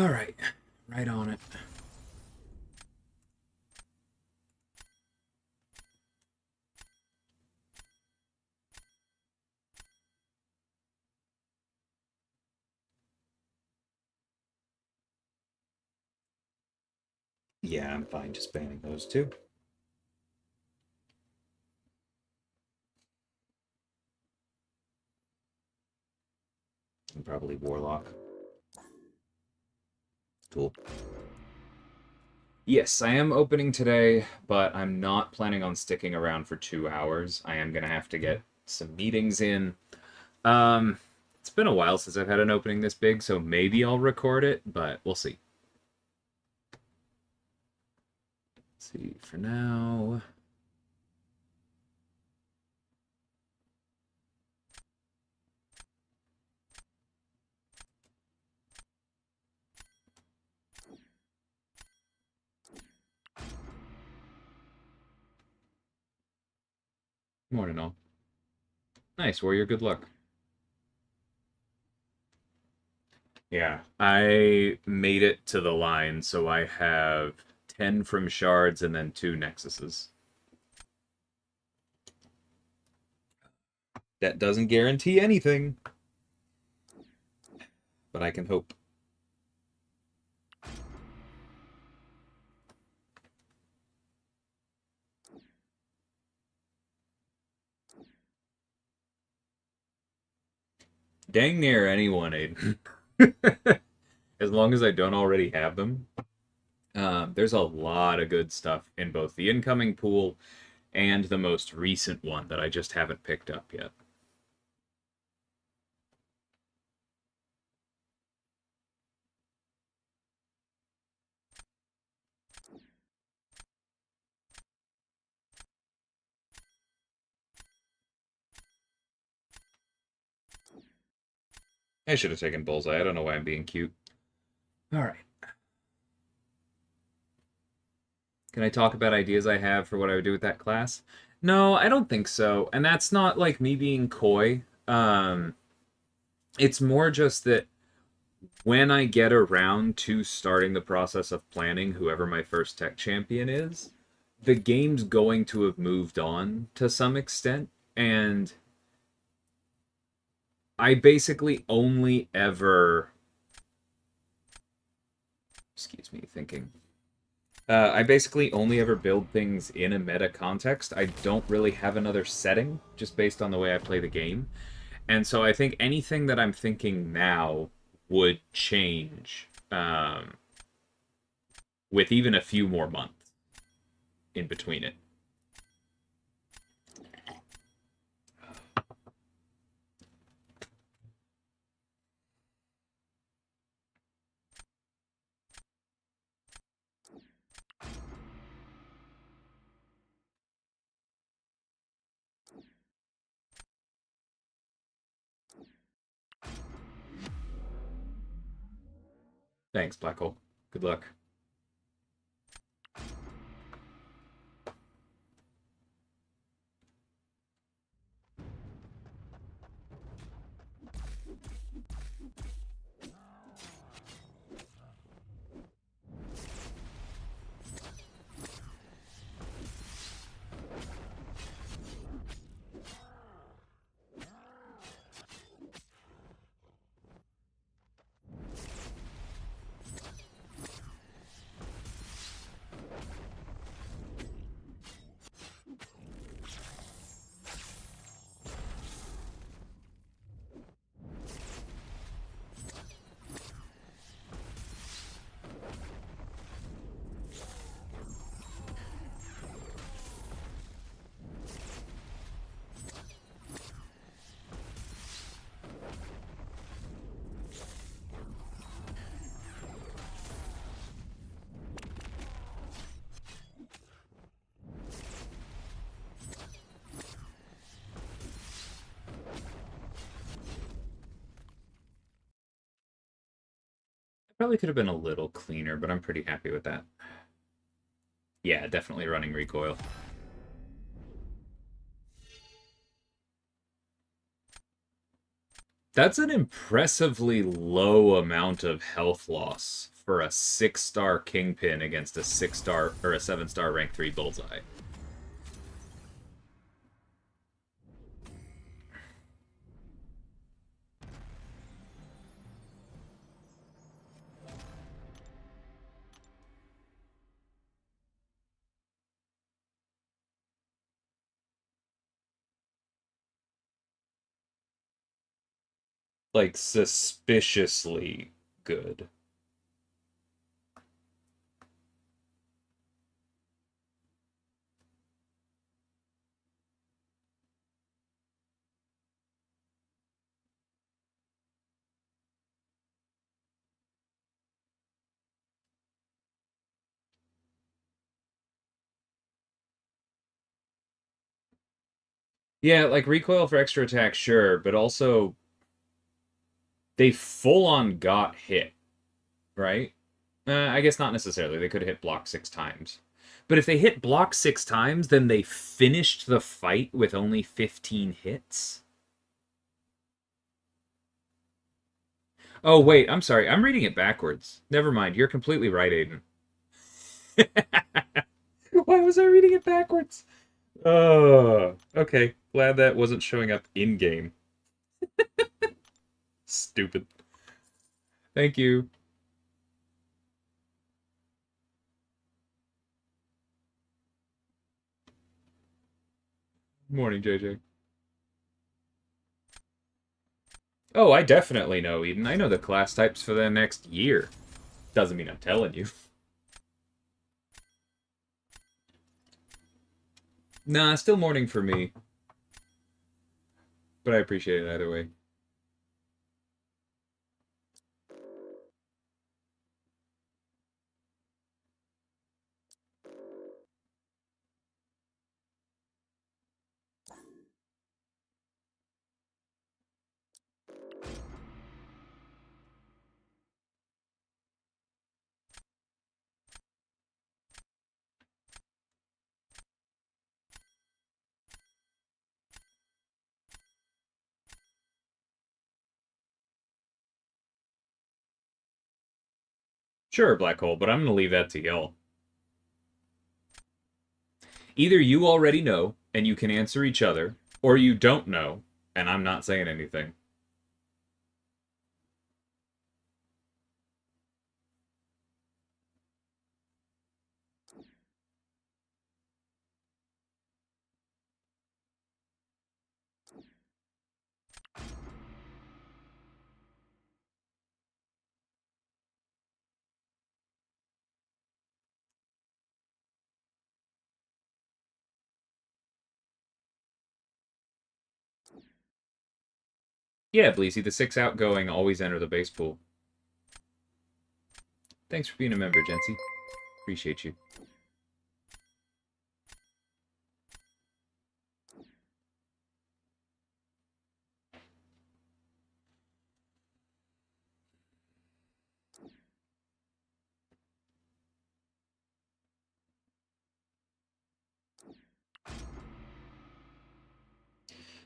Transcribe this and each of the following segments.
Alright, right on it. Yeah, I'm fine just banning those two. And probably Warlock. Cool. Yes, I am opening today, but I'm not planning on sticking around for 2 hours. I am going to have to get some meetings in. It's been a while since I've had an opening this big, so maybe I'll record it, but we'll see. Let's see, for now... Morning, all. Nice, Warrior, good luck. Yeah, I made it to the line, so I have 10 from shards and then 2 nexuses. That doesn't guarantee anything, but I can hope. Dang near anyone, Aiden. As long as I don't already have them. There's a lot of good stuff in both the incoming pool and the most recent one that I just haven't picked up yet. I should have taken Bullseye. I don't know why I'm being cute. Alright. Can I talk about ideas I have for what I would do with that class? No, I don't think so. And that's not like me being coy. It's more just that when I get around to starting the process of planning whoever my first tech champion is, the game's going to have moved on to some extent, and I basically only ever... Excuse me, thinking. I basically only ever build things in a meta context. I don't really have another setting, just based on the way I play the game. And so I think anything that I'm thinking now would change with even a few more months in between it. Thanks, Black Hole. Good luck. Probably could have been a little cleaner, but I'm pretty happy with that. Yeah, definitely running recoil. That's an impressively low amount of health loss for a 6-star Kingpin against a 6-star or a 7-star rank 3 Bullseye. Like, suspiciously good. Yeah, like recoil for extra attack, sure, but also they full on got hit, right? I guess not necessarily. They could have hit block 6 times. But if they hit block 6 times, then they finished the fight with only 15 hits. Oh, wait, I'm sorry. I'm reading it backwards. Never mind. You're completely right, Aiden. Why was I reading it backwards? Oh, okay. Glad that wasn't showing up in game. Stupid. Thank you. Morning, JJ. Oh, I definitely know, Eden. I know the class types for the next year. Doesn't mean I'm telling you. Nah, still morning for me. But I appreciate it either way. Sure, Black Hole, but I'm going to leave that to y'all. Either you already know, and you can answer each other, or you don't know, and I'm not saying anything. Yeah, Bleezy, the 6 outgoing always enter the base pool. Thanks for being a member, Jency. Appreciate you.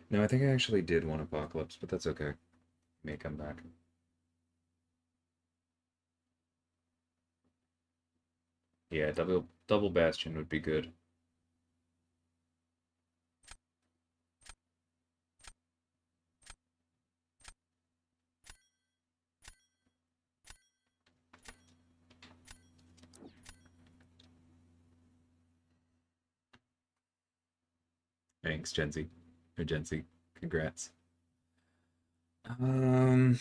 No, I think I actually did want Apocalypse, but that's okay. May come back. Yeah, double Bastion would be good. Thanks, Genzy. Or Gency. Congrats. Um,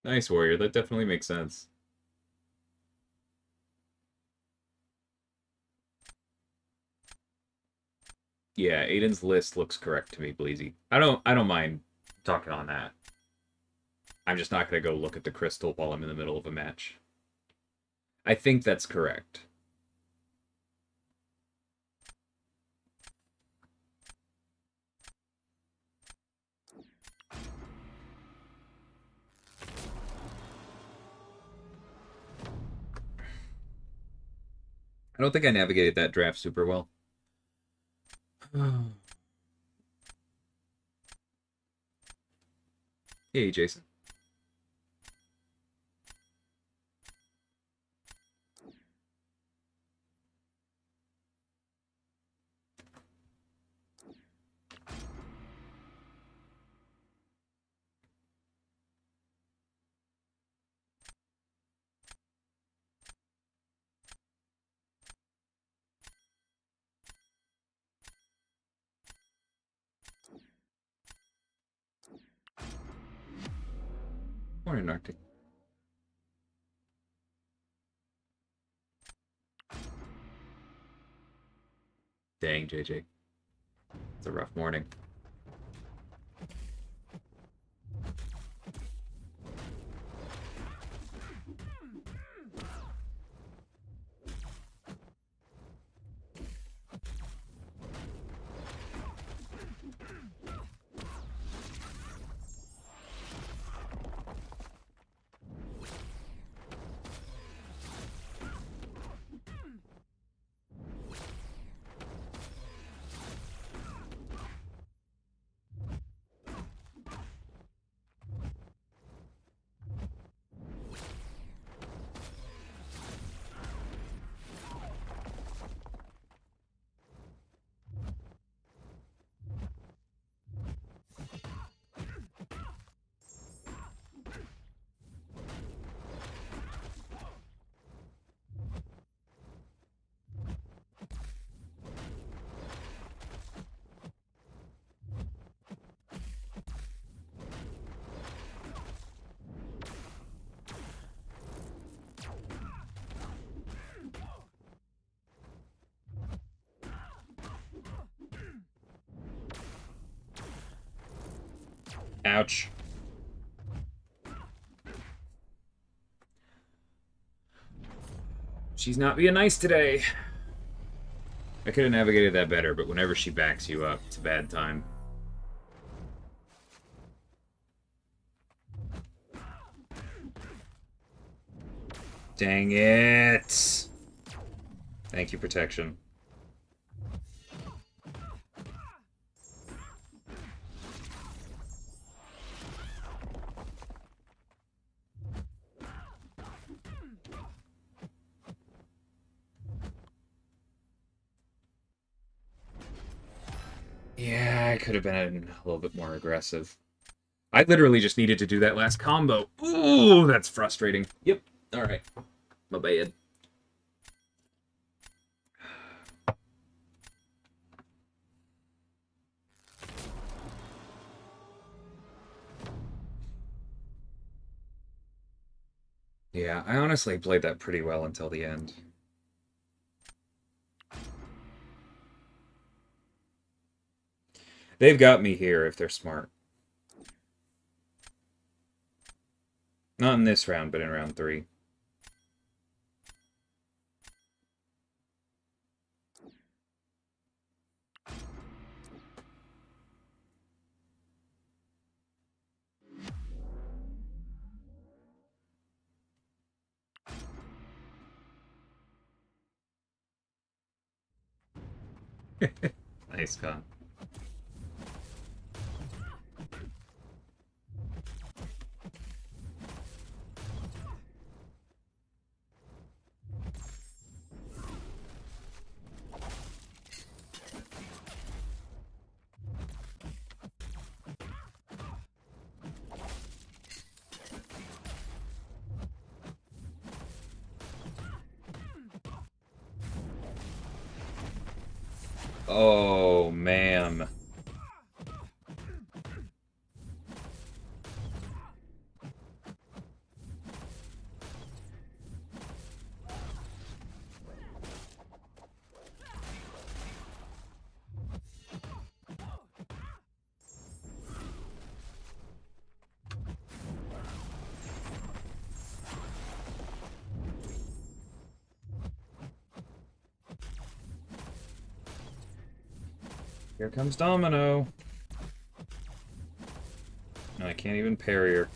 nice, Warrior. That definitely makes sense. Yeah, Aiden's list looks correct to me, Bleezy. I don't mind talking on that. I'm just not gonna go look at the crystal while I'm in the middle of a match. I think that's correct. I don't think I navigated that draft super well. Hey, Jason. Morning, Arctic. Dang, JJ. It's a rough morning. Ouch. She's not being nice today. I could have navigated that better, but whenever she backs you up, it's a bad time. Dang it! Thank you, protection. Yeah, I could have been a little bit more aggressive. I literally just needed to do that last combo. Ooh, that's frustrating. Yep. Alright. My bad. Yeah, I honestly played that pretty well until the end. They've got me here if they're smart. Not in this round, but in round 3. Nice, Con. Oh, man. Here comes Domino. And I can't even parry her.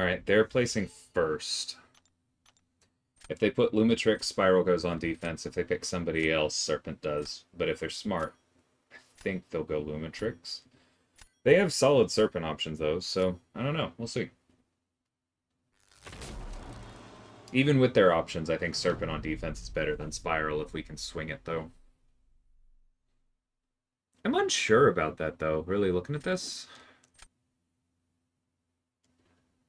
Alright, they're placing first. If they put Lumitrix, Spiral goes on defense. If they pick somebody else, Serpent does. But if they're smart, I think they'll go Lumitrix. They have solid Serpent options, though, so I don't know. We'll see. Even with their options, I think Serpent on defense is better than Spiral if we can swing it, though. I'm unsure about that, though, really looking at this.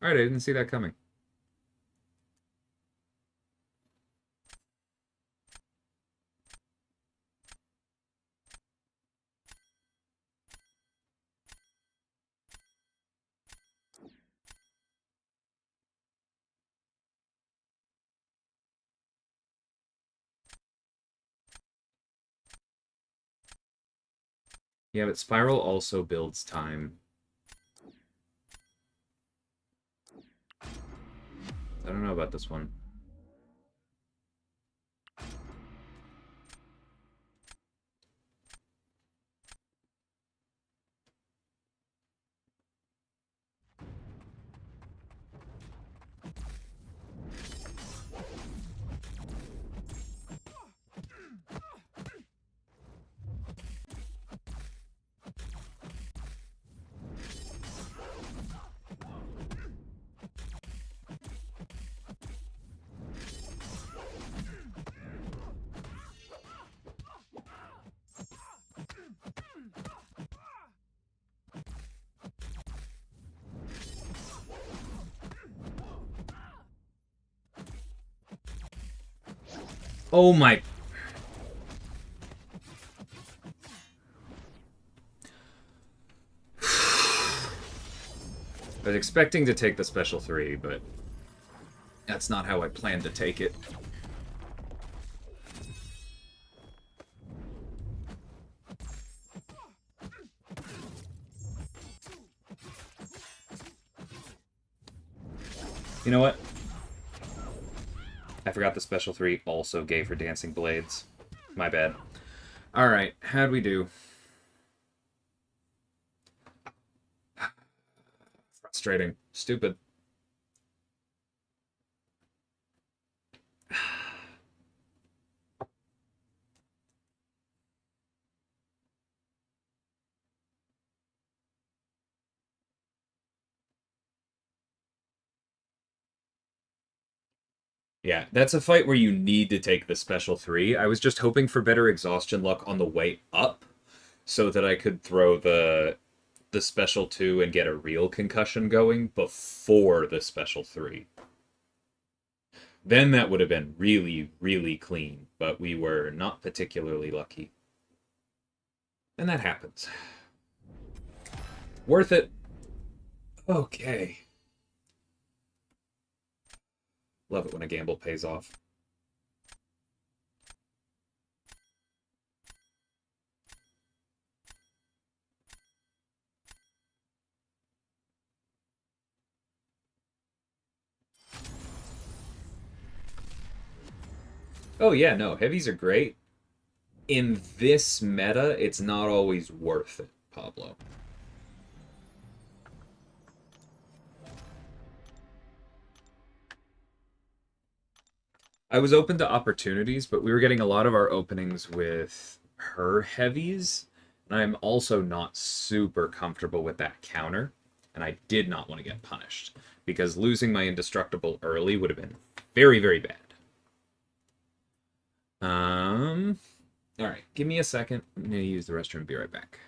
Alright, I didn't see that coming. Yeah, but Spiral also builds time. I don't know about this one. Oh my... I was expecting to take the special 3, but that's not how I planned to take it. You know what? I forgot the special 3 also gave her Dancing Blades. My bad. Alright, how'd we do? Frustrating. Stupid. Yeah, that's a fight where you need to take the special 3. I was just hoping for better exhaustion luck on the way up so that I could throw the special 2 and get a real concussion going before the special 3. Then that would have been really, really clean, but we were not particularly lucky. And that happens. Worth it. Okay. Love it when a gamble pays off. Oh yeah, no, heavies are great. In this meta, it's not always worth it, Pablo. I was open to opportunities, but we were getting a lot of our openings with her heavies, and I'm also not super comfortable with that counter, and I did not want to get punished, because losing my indestructible early would have been very, very bad. Alright, give me a second. I'm going to use the restroom and be right back.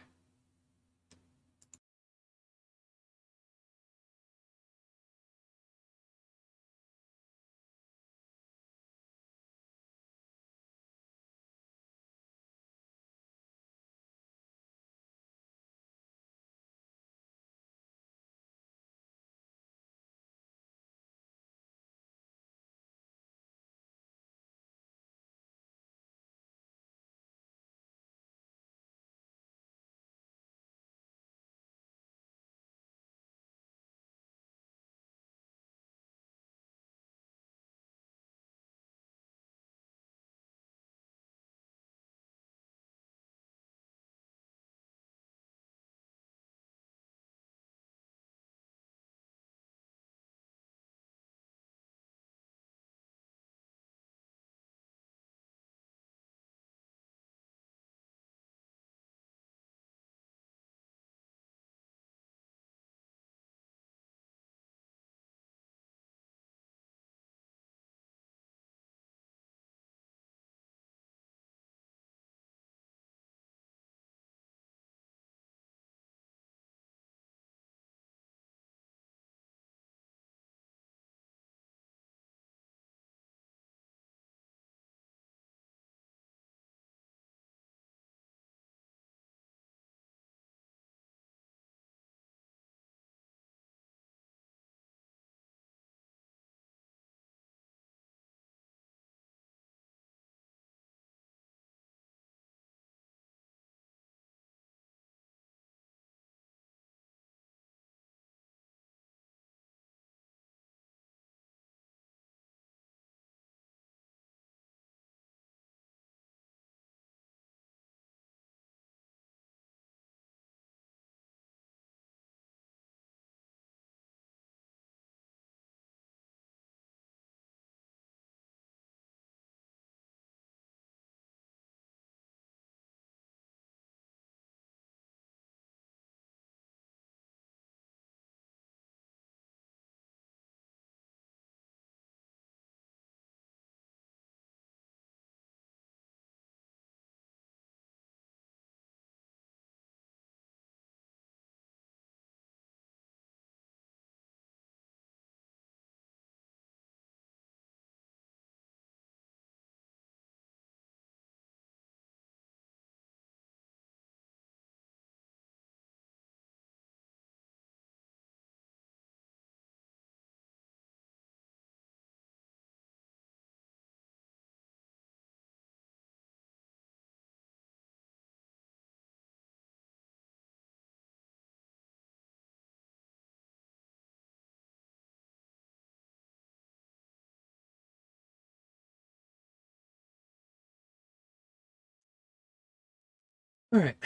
Alright,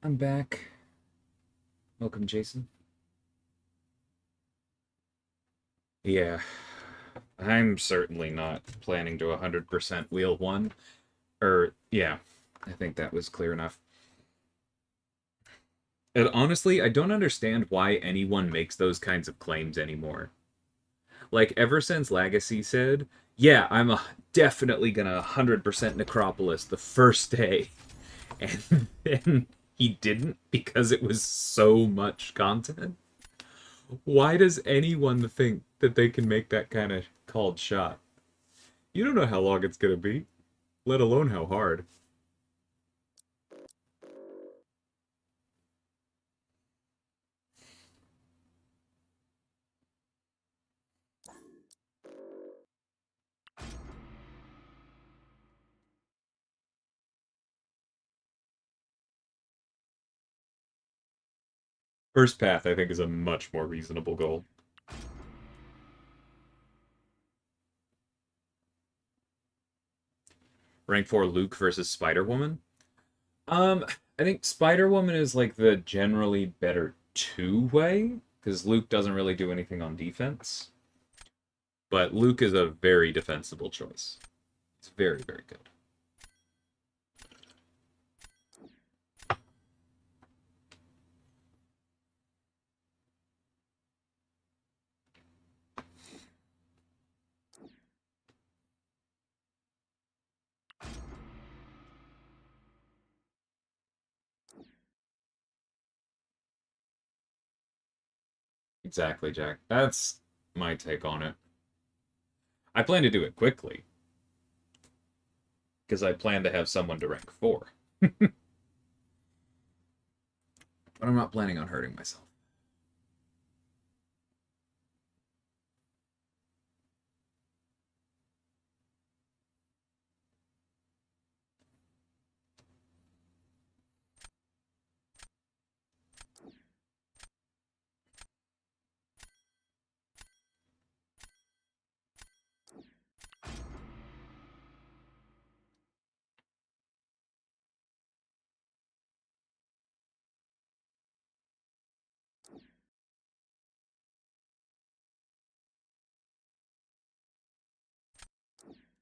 I'm back. Welcome, Jason. Yeah, I'm certainly not planning to 100% wheel one. Yeah, I think that was clear enough. And honestly, I don't understand why anyone makes those kinds of claims anymore. Like, ever since Legacy said, yeah, definitely gonna 100% Necropolis the first day, and then he didn't because it was so much content. Why does anyone think that they can make that kind of called shot? You don't know how long it's gonna be, let alone how hard. First path, I think, is a much more reasonable goal. Rank 4 Luke versus Spider-Woman? I think Spider-Woman is like the generally better two-way, because Luke doesn't really do anything on defense. But Luke is a very defensible choice. It's very, very good. Exactly, Jack. That's my take on it. I plan to do it quickly, because I plan to have someone to rank 4. But I'm not planning on hurting myself.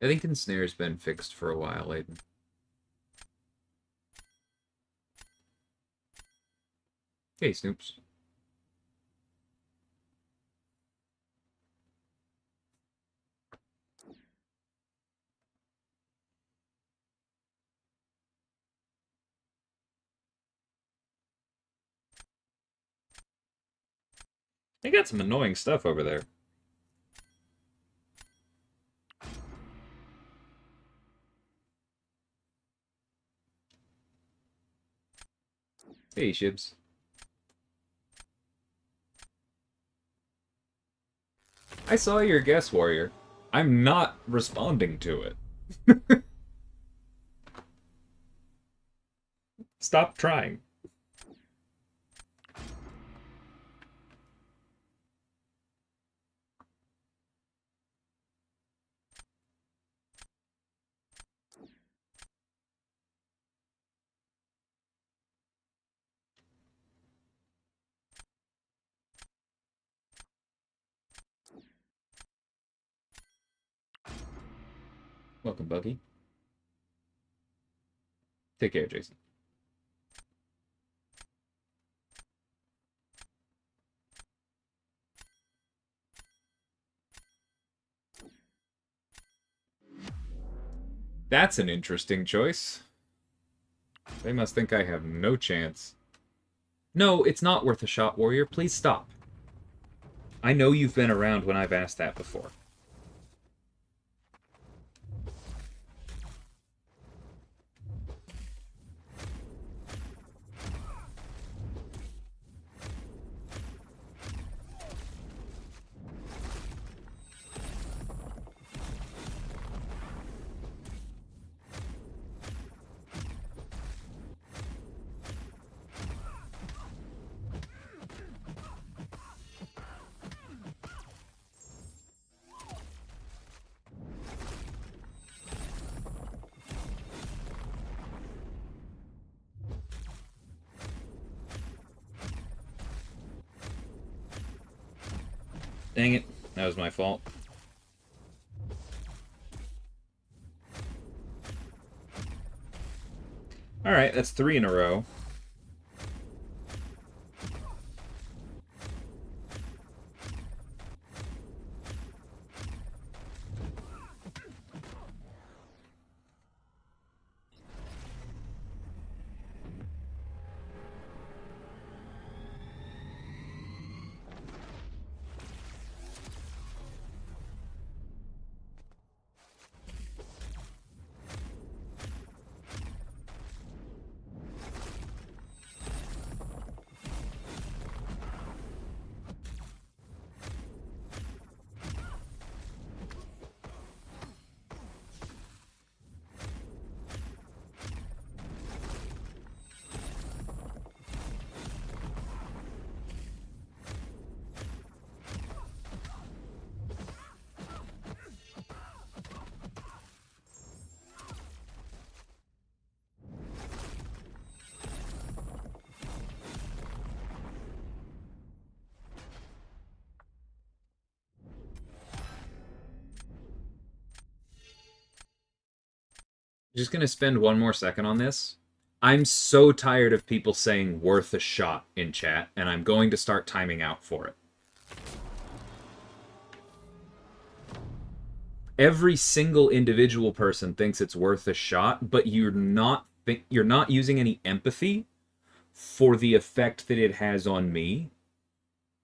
I think Ensnare's been fixed for a while, Aiden. Hey, Snoops. They got some annoying stuff over there. Hey, Shibs. I saw your guess, Warrior. I'm not responding to it. Stop trying. Welcome, Buggy. Take care, Jason. That's an interesting choice. They must think I have no chance. No, it's not worth a shot, Warrior. Please stop. I know you've been around when I've asked that before. Dang it. That was my fault. Alright, that's 3 in a row. Just gonna spend one more second on this. I'm so tired of people saying worth a shot in chat, and I'm going to start timing out for it. Every single individual person thinks it's worth a shot, but you're not using any empathy for the effect that it has on me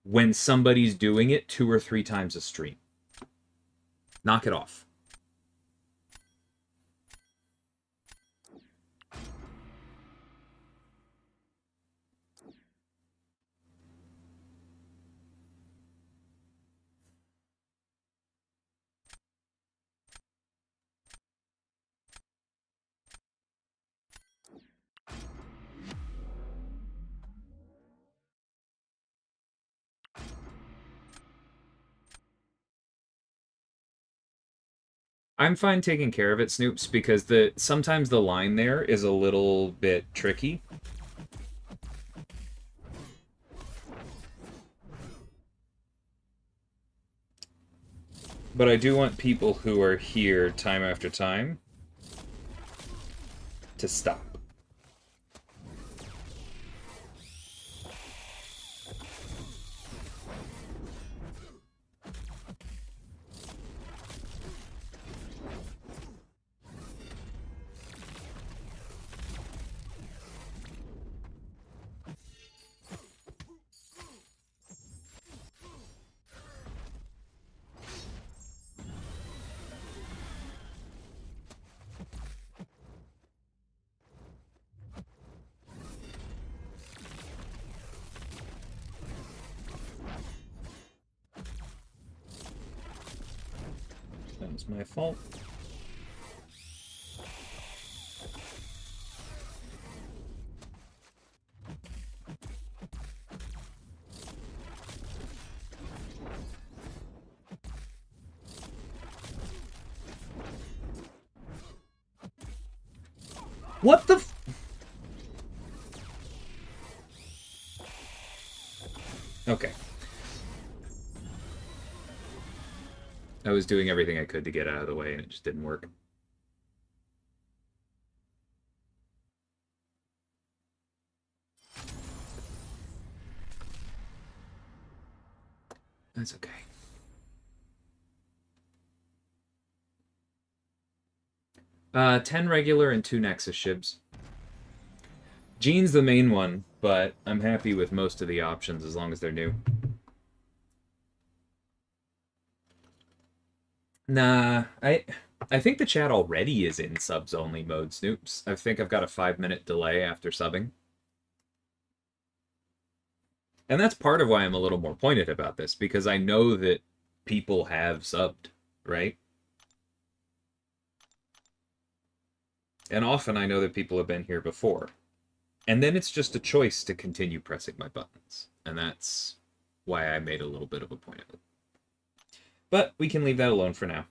when somebody's doing it 2 or 3 times a stream. Knock it off. I'm fine taking care of it, Snoops, because sometimes the line there is a little bit tricky. But I do want people who are here time after time to stop. That was my fault. What the f- Okay. I was doing everything I could to get out of the way, and it just didn't work. That's okay. 10 regular and 2 Nexus shibs. Jean's the main one, but I'm happy with most of the options as long as they're new. Nah, I think the chat already is in subs only mode, Snoops. I think I've got a 5-minute delay after subbing. And that's part of why I'm a little more pointed about this, because I know that people have subbed, right? And often I know that people have been here before. And then it's just a choice to continue pressing my buttons. And that's why I made a little bit of a point of it. But we can leave that alone for now.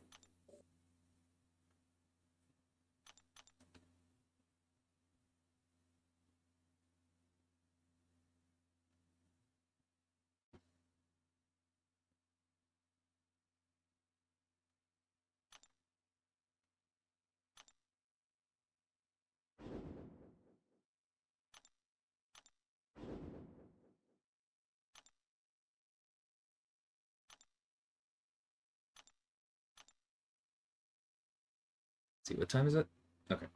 see, what time is it? Okay.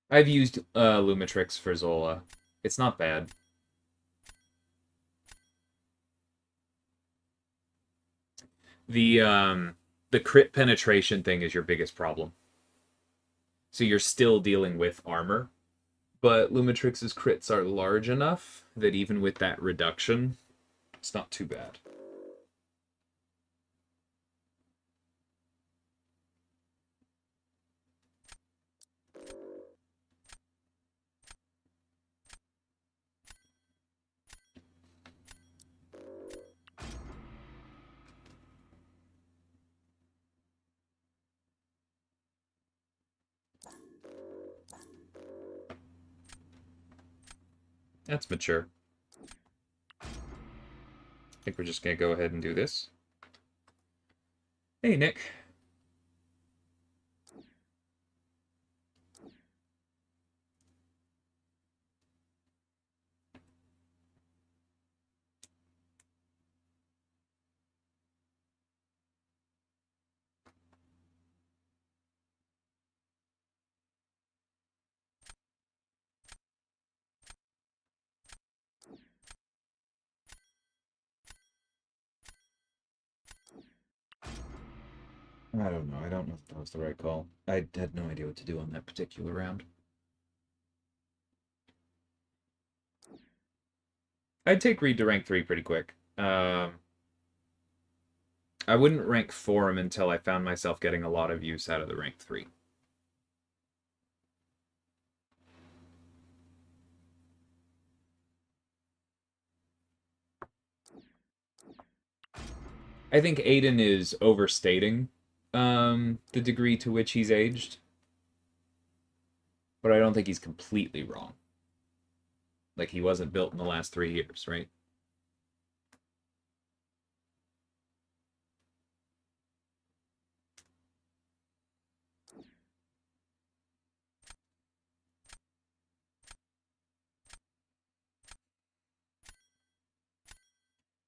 I've used Lumitrix for Zola. It's not bad. The crit penetration thing is your biggest problem. So you're still dealing with armor, but Lumitrix's crits are large enough that even with that reduction, it's not too bad. That's mature. I think we're just going to go ahead and do this. Hey, Nick. I don't know. I don't know if that was the right call. I had no idea what to do on that particular round. I'd take Reed to rank 3 pretty quick. I wouldn't rank 4 him until I found myself getting a lot of use out of the rank 3. I think Aiden is overstating the degree to which he's aged. But I don't think he's completely wrong. Like, he wasn't built in the last 3 years, right?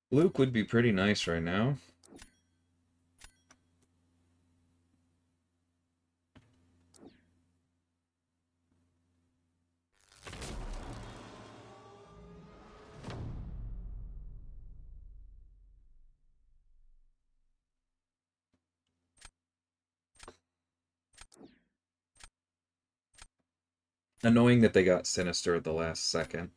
Luke would be pretty nice right now. Annoying that they got Sinister at the last second.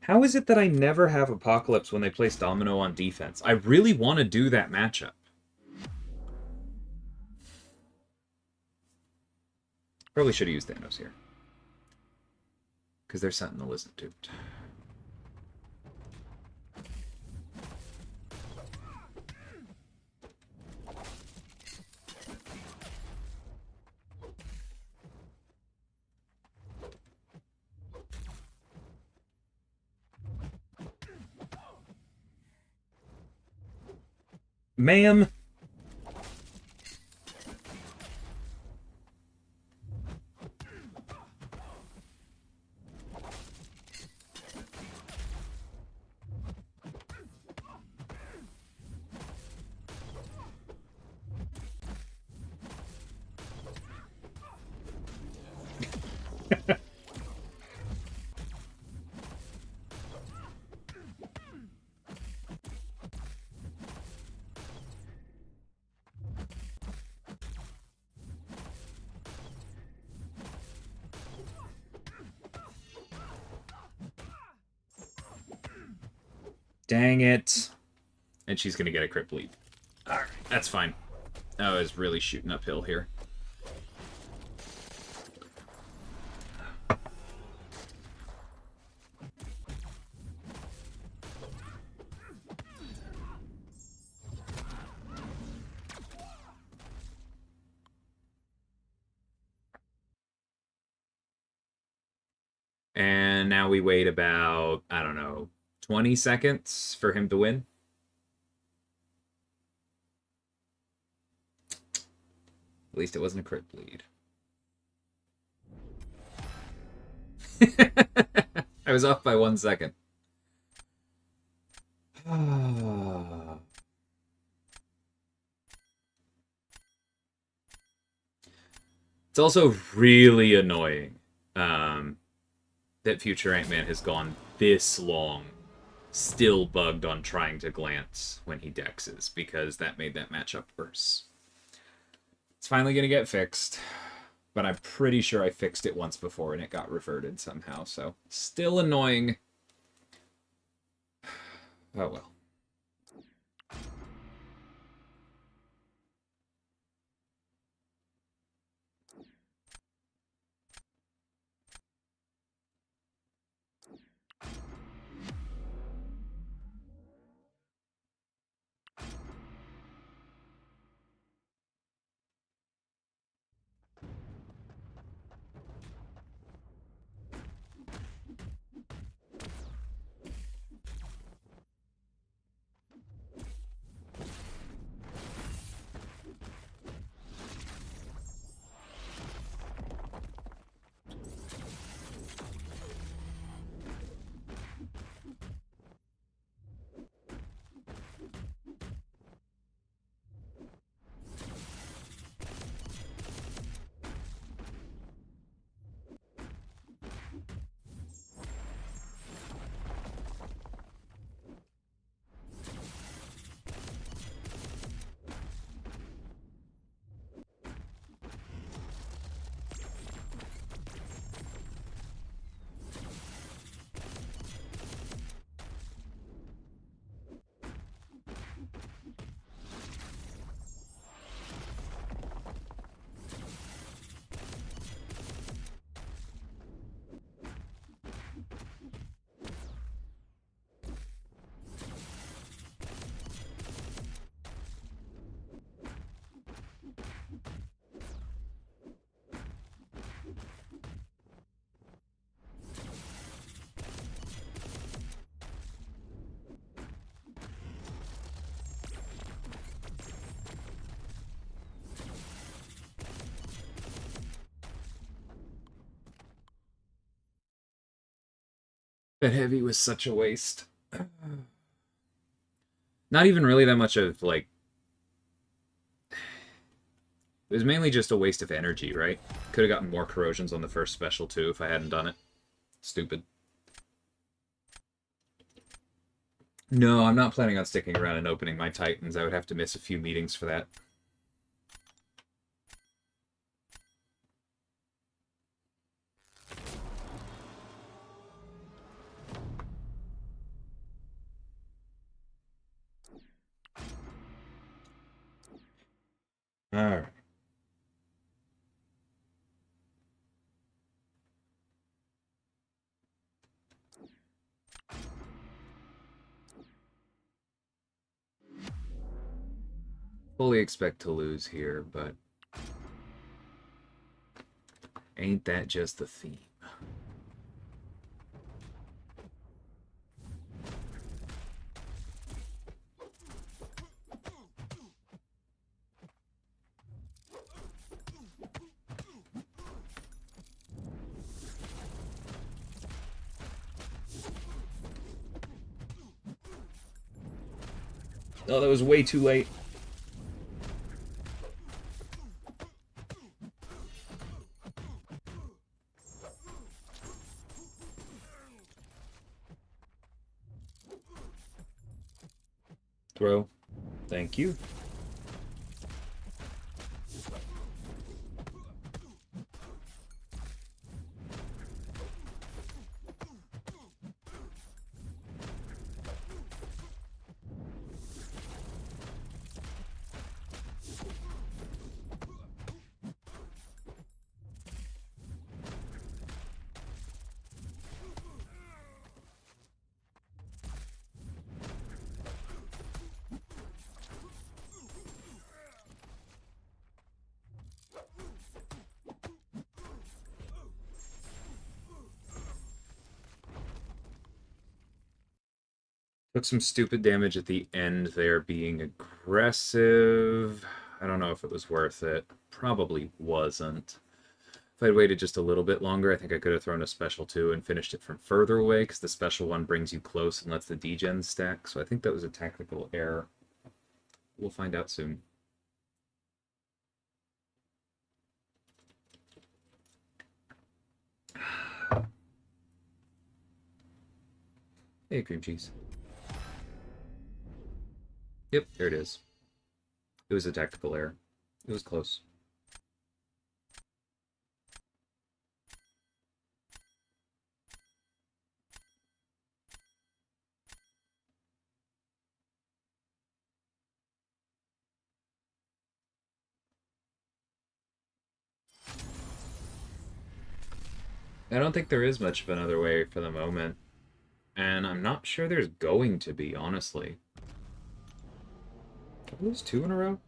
How is it that I never have Apocalypse when they place Domino on defense? I really want to do that matchup. Probably should have used Thanos here. Because their Sentinel isn't duped. Ma'am! Dang it. And she's going to get a crit bleed. Alright, that's fine. I was really shooting uphill here. And now we wait about, I don't know, 20 seconds for him to win. At least it wasn't a crit bleed. I was off by 1 second. It's also really annoying that Future Ant-Man has gone this long still bugged on trying to glance when he dexes, because that made that matchup worse. It's finally going to get fixed, but I'm pretty sure I fixed it once before and it got reverted somehow, so still annoying. Oh well. That heavy was such a waste. Not even really that much of, like... It was mainly just a waste of energy, right? Could have gotten more corrosions on the first special, too, if I hadn't done it. Stupid. No, I'm not planning on sticking around and opening my Titans. I would have to miss a few meetings for that. Alright. Fully expect to lose here, but ain't that just the theme? Oh, that was way too late. Throw. Thank you. Took some stupid damage at the end there, being aggressive. I don't know if it was worth it. Probably wasn't. If I'd waited just a little bit longer, I think I could have thrown a special 2 and finished it from further away, because the special 1 brings you close and lets the degen stack. So I think that was a tactical error. We'll find out soon. Hey, cream cheese. Yep, there it is. It was a tactical error. It was close. I don't think there is much of another way for the moment. And I'm not sure there's going to be, honestly. Did I lose 2 in a row?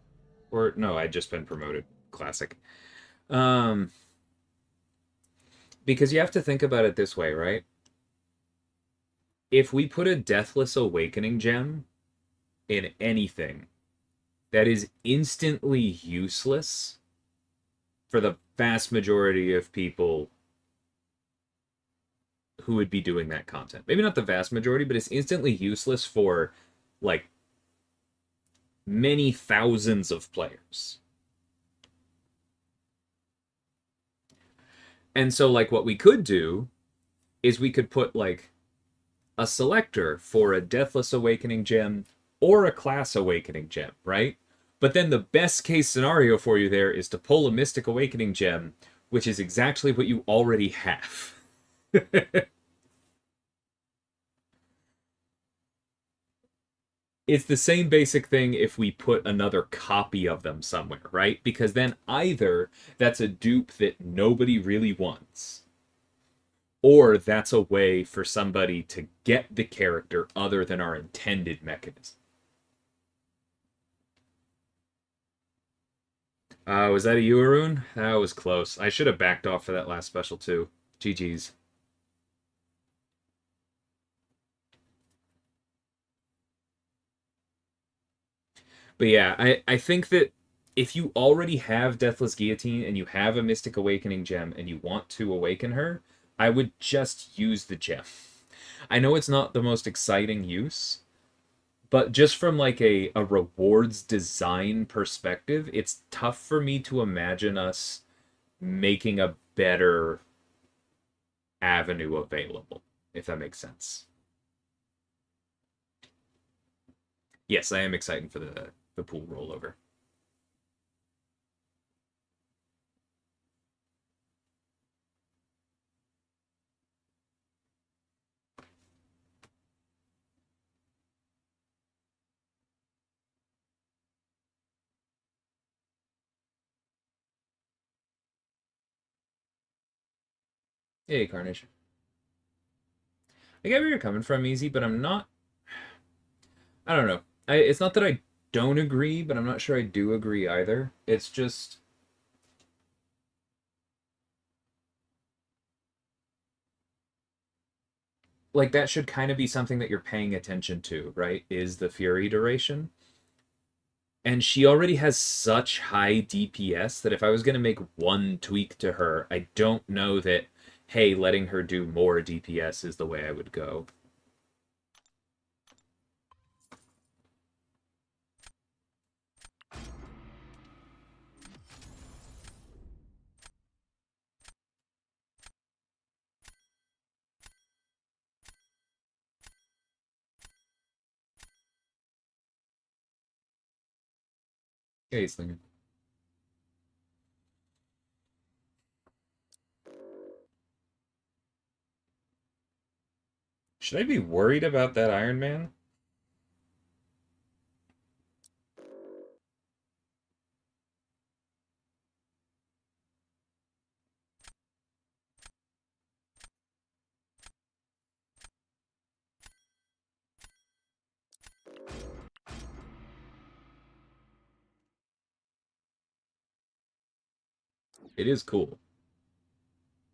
Or, no, I'd just been promoted. Classic. Because you have to think about it this way, right? If we put a Deathless Awakening gem in anything, that is instantly useless for the vast majority of people who would be doing that content. Maybe not the vast majority, but it's instantly useless for, like, many thousands of players. And so, like, what we could do is we could put, like, a selector for a Deathless Awakening gem or a Class Awakening gem, right? But then the best case scenario for you there is to pull a Mystic Awakening gem, which is exactly what you already have. It's the same basic thing if we put another copy of them somewhere, right? Because then either that's a dupe that nobody really wants, or that's a way for somebody to get the character other than our intended mechanism. Was that a you, Arun? That was close. I should have backed off for that last special too. GG's. But yeah, I think that if you already have Deathless Guillotine and you have a Mystic Awakening gem and you want to awaken her, I would just use the gem. I know it's not the most exciting use, but just from like a rewards design perspective, it's tough for me to imagine us making a better avenue available, if that makes sense. Yes, I am excited for the pool rollover. Hey, Carnage. I get where you're coming from, Easy, but I'm not. I don't know. It's not that I don't agree, but I'm not sure I do agree either. It's just like that should kind of be something that you're paying attention to, right? Is the Fury duration. And she already has such high DPS that if I was going to make one tweak to her, I don't know that, hey, letting her do more DPS is the way I would go. Hey, Slinger. Should I be worried about that Iron Man? It is cool.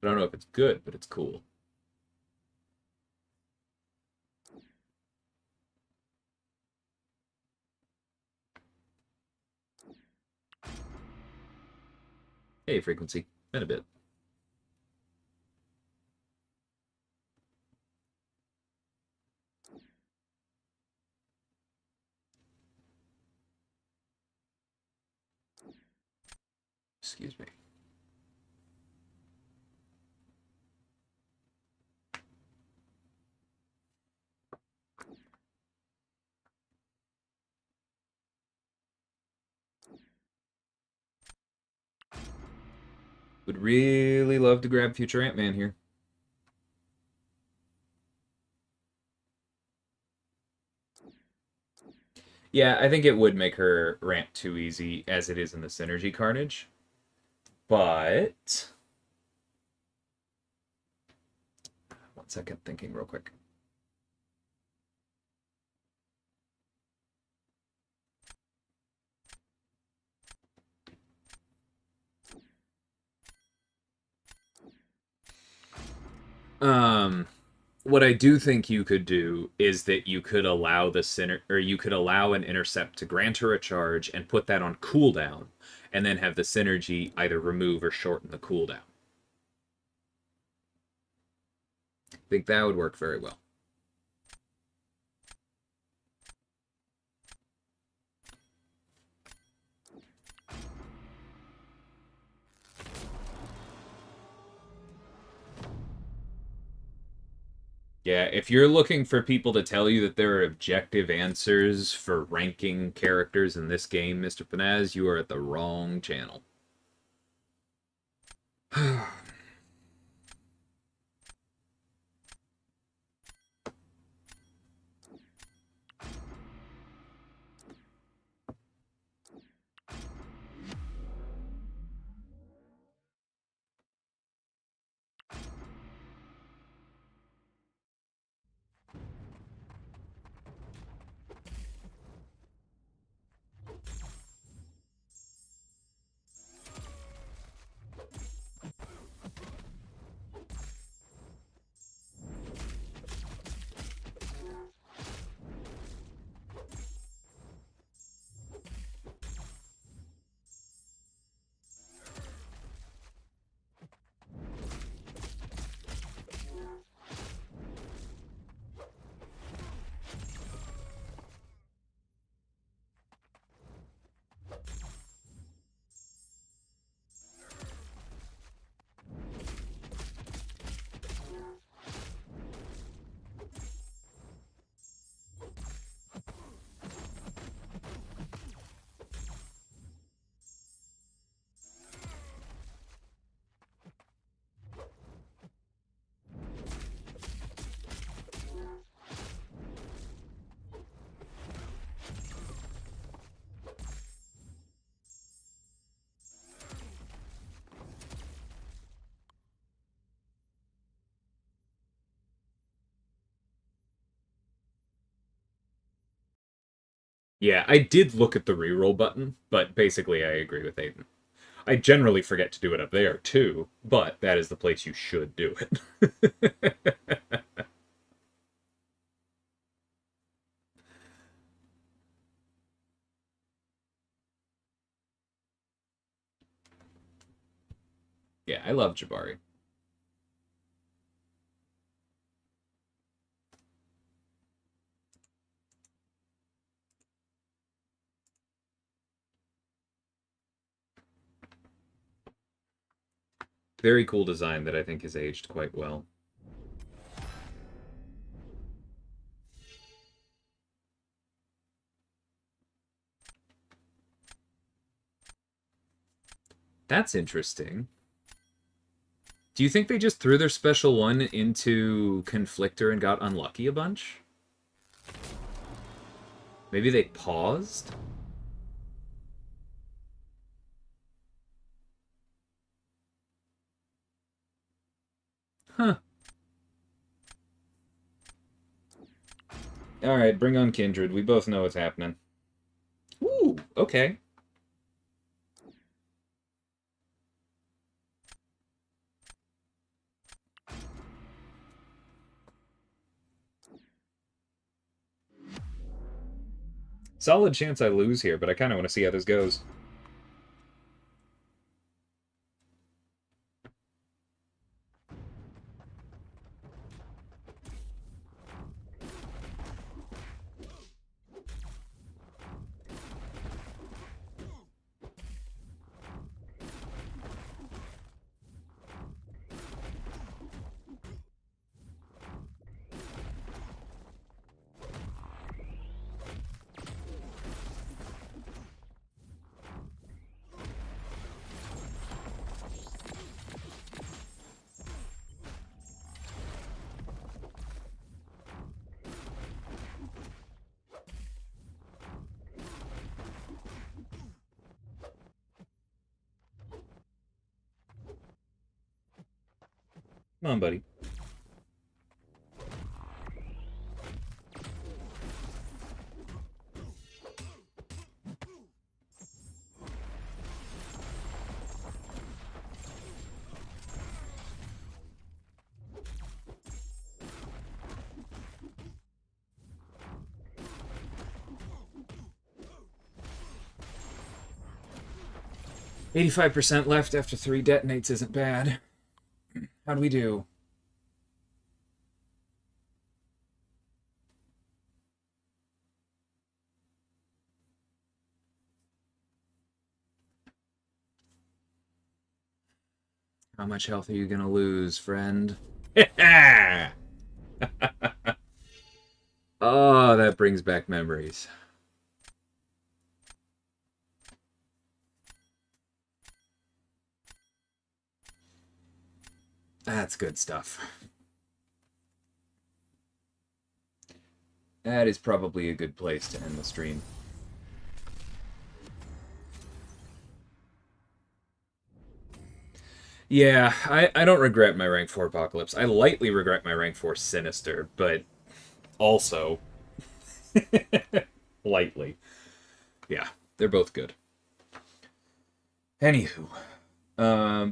I don't know if it's good, but it's cool. Hey, Frequency. Been a bit. Excuse me. Would really love to grab future Ant-Man here. Yeah, I think it would make her ramp too easy as it is in the Synergy Carnage. But... One second, thinking real quick. What I do think you could do is that you could allow you could allow an intercept to grant her a charge and put that on cooldown, and then have the synergy either remove or shorten the cooldown. I think that would work very well. Yeah, if you're looking for people to tell you that there are objective answers for ranking characters in this game, Mr. Panaz, you are at the wrong channel. Yeah, I did look at the reroll button, but basically I agree with Aiden. I generally forget to do it up there too, but that is the place you should do it. Yeah, I love Jabari. Very cool design that I think has aged quite well. That's interesting. Do you think they just threw their special one into Conflictor and got unlucky a bunch? Maybe they paused? Huh. Alright, bring on Kindred. We both know what's happening. Ooh, okay. Solid chance I lose here, but I kind of want to see how this goes. Come on, buddy. %85 left after 3 detonates isn't bad. How'd we do? How much health are you gonna lose, friend? Oh, that brings back memories. That's good stuff. That is probably a good place to end the stream. Yeah, I don't regret my rank 4 Apocalypse. I lightly regret my rank 4 Sinister, but also lightly. Yeah, they're both good. Anywho,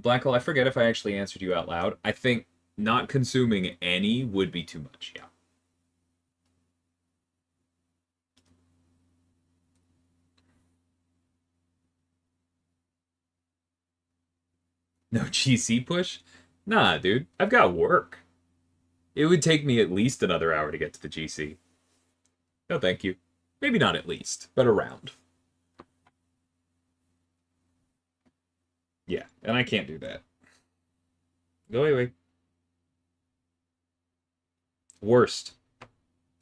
Black Hole, I forget if I actually answered you out loud. I think not consuming any would be too much, yeah. No GC push? Nah, dude. I've got work. It would take me at least another hour to get to the GC. No, thank you. Maybe not at least, but around. Yeah, and I can't do that. Go away. Worst.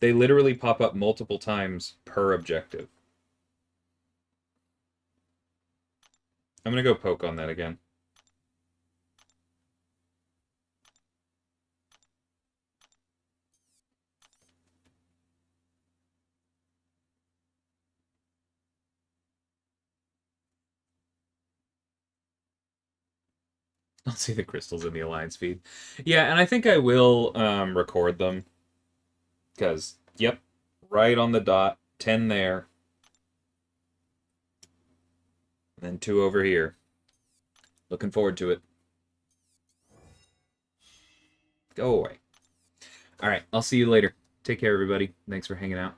They literally pop up multiple times per objective. I'm gonna go poke on that again. I'll see the crystals in the Alliance feed. Yeah, and I think I will record them. Because, yep, right on the dot. 10 there. And then 2 over here. Looking forward to it. Go away. Alright, I'll see you later. Take care, everybody. Thanks for hanging out.